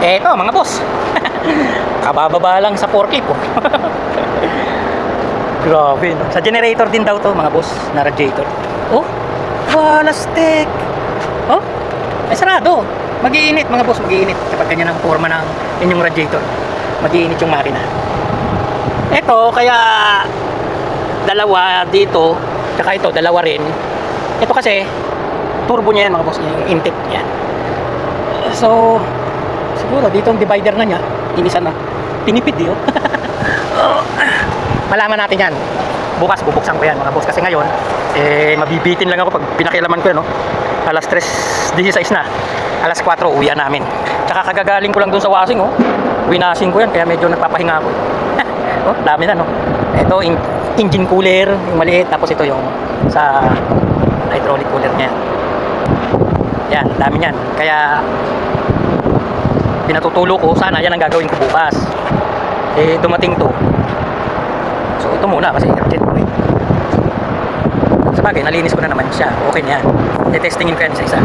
Eto mga boss. Kabababa lang sa forklift oh. Grabe no? Sa generator din daw to mga boss, na radiator. Oh, walastik. Oh, ay sarado. Mag-iinit mga boss, mag-iinit kapag ganyan ang forma ng inyong radiator. Mag-iinit yung makina. Ito, kaya dalawa dito, tsaka ito, dalawa rin. Ito kasi, turbo niya yan mga boss, yung intake yan. So, siguro dito ang divider na niya, inisan na. Tinipid yun. Malaman natin yan. Bukas bubuksan ko yan mga boss. Kasi ngayon, mabibitin lang ako pag pinakialaman ko yan. No? Alas 3:16 na. Alas 4, uwian namin. Tsaka kagagaling ko lang dun sa washing. Oh. Winashing ko yan, kaya medyo nagpapahinga ako. Oh, dami na no. Ito, engine cooler, yung maliit. Tapos ito yung sa hydraulic cooler niya. Yan, dami yan. Kaya pinatutulo ko, sana yan ang gagawin ko bukas. Dumating to. So ito muna kasi urgent ko eh. Sabagay, nalinis ko na naman siya. Okay na yan. I-testingin ko yan isa-isa.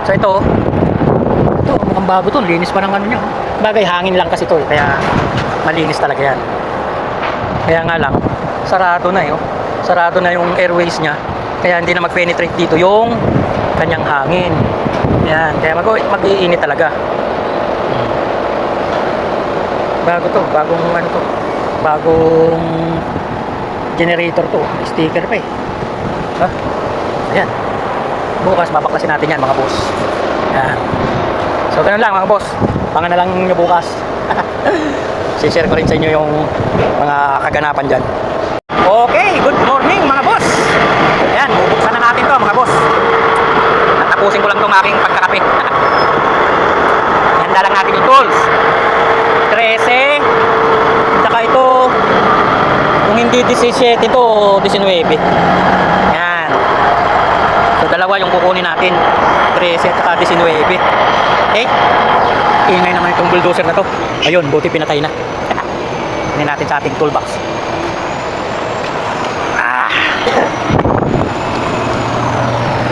So ito mukhang bago to. Linis pa ng ano niya. Sabagay, hangin lang kasi to eh. Kaya malinis talaga yan. Kaya nga lang, sarado na eh. Oh. Sarado na yung airways niya. Kaya hindi na mag-penetrate dito yung kanyang hangin. Yan. Kaya mag-iinit talaga. Bago to. Bagong ano to. Bagong generator to, sticker pa eh. Ha? Ayan. Bukas babaklasin natin yan mga boss. Ayan. So ganun lang mga boss. Pangan na lang nyo bukas. Share ko rin sa inyo yung mga kaganapan dyan. Okay, good morning mga boss. Ayan, bubuksan na natin to mga boss. At tapusin ko lang tong aking pagkakape. Handa lang natin yung tools. 13. Saka ito, kung hindi 17 ito, 19. Yan. So dalawa yung kukunin natin, 13 at saka 19. Okay? Ingay naman itong bulldozer na to. Ayun, buti pinatay na. Hindi natin sa ating toolbox.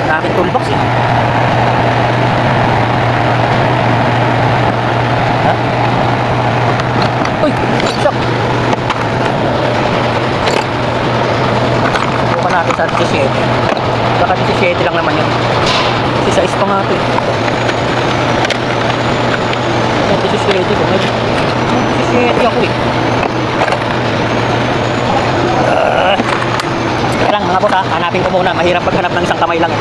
Sa ating toolbox eh. Ha? Uy, shock. Bukan natin sa 17. Baka 17 lang naman yun. 16 pa nga ito eh. 17 ko. 17 ako eh. Lang mga boss ha, hanapin ko muna. Mahirap maghanap ng isang kamay lang eh.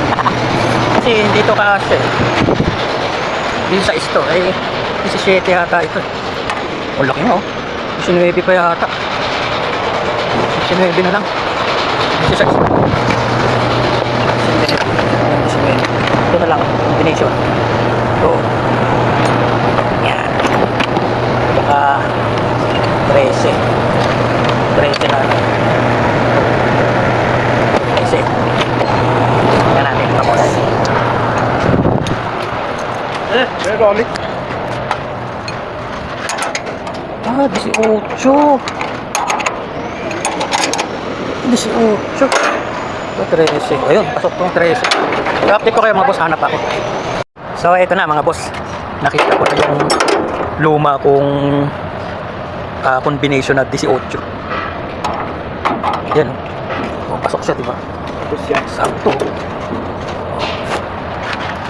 Kasi dito kasi dito sa isto eh 17 yata ito. O laki mo, 19 pa yata. 19 na lang. 16. 19. Ito na lang, combination. Ito. Yan. Baka 13. 13 na lang. 13. Yan natin, tapos. Rolly. 18. 18. Ito 13. Ayun, pasok tong 13. I-update ko kayo mga boss, hanap ako. So ito na mga boss. Nakita ko na yung luma kong combination na 18. Yan. Oh, pasok siya, diba? Tapos yan. Sakto.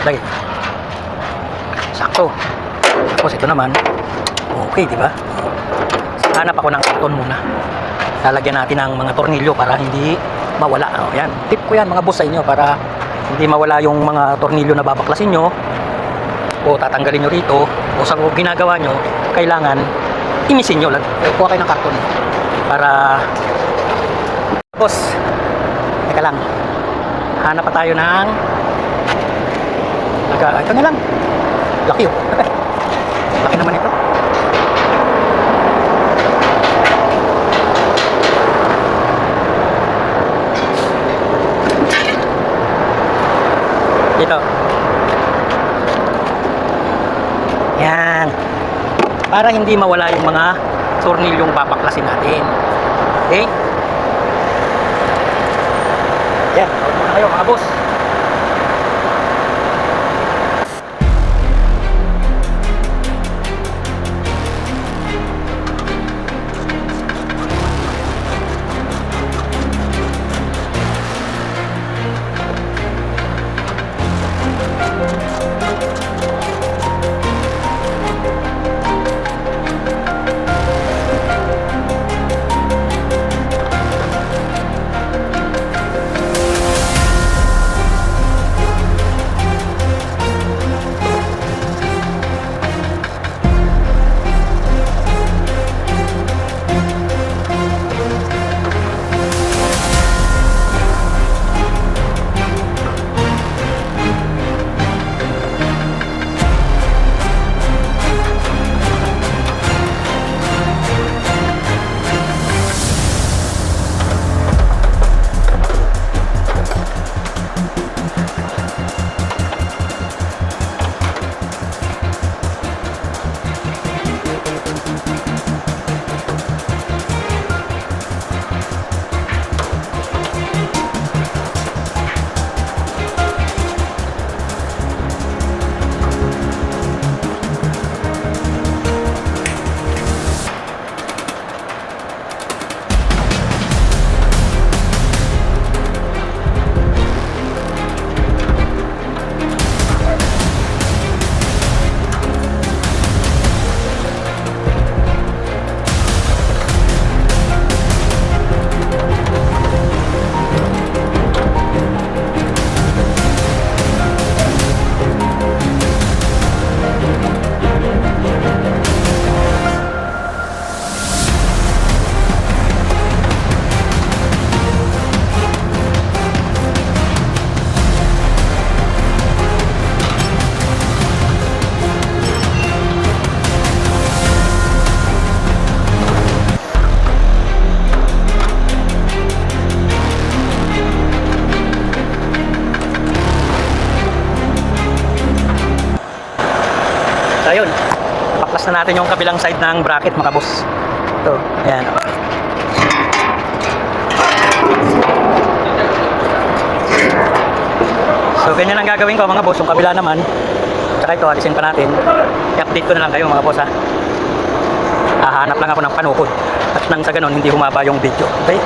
Lagi. Sakto. Tapos ito naman. Okay, diba? Hanap ako ng karton muna. Lalagyan natin ng mga tornilyo para hindi mawala. Oh, yan. Tip ko yan mga boss sa inyo para hindi mawala yung mga tornilyo na babaklasin nyo o tatanggalin nyo rito o sa ginagawa nyo, kailangan imisin nyo. Kuha kayo ng karton para boss, teka lang, hanap pa tayo ng ito na lang, laki oh. Laki naman ito. Dito. Yan. Para hindi mawala yung mga tornilyong babaklasin natin. Okay? Yan. Huwag muna kayo mga boss. Bubukas na natin yung kabilang side ng bracket mga boss. Ito, ayan. So ganyan ang gagawin ko mga boss. Yung kabila naman, tsaka ito, alisin pa natin. I-update ko na lang kayo mga boss ha. Hahanap lang ako ng panukod. At nang sa ganun, hindi humaba yung video. Okay?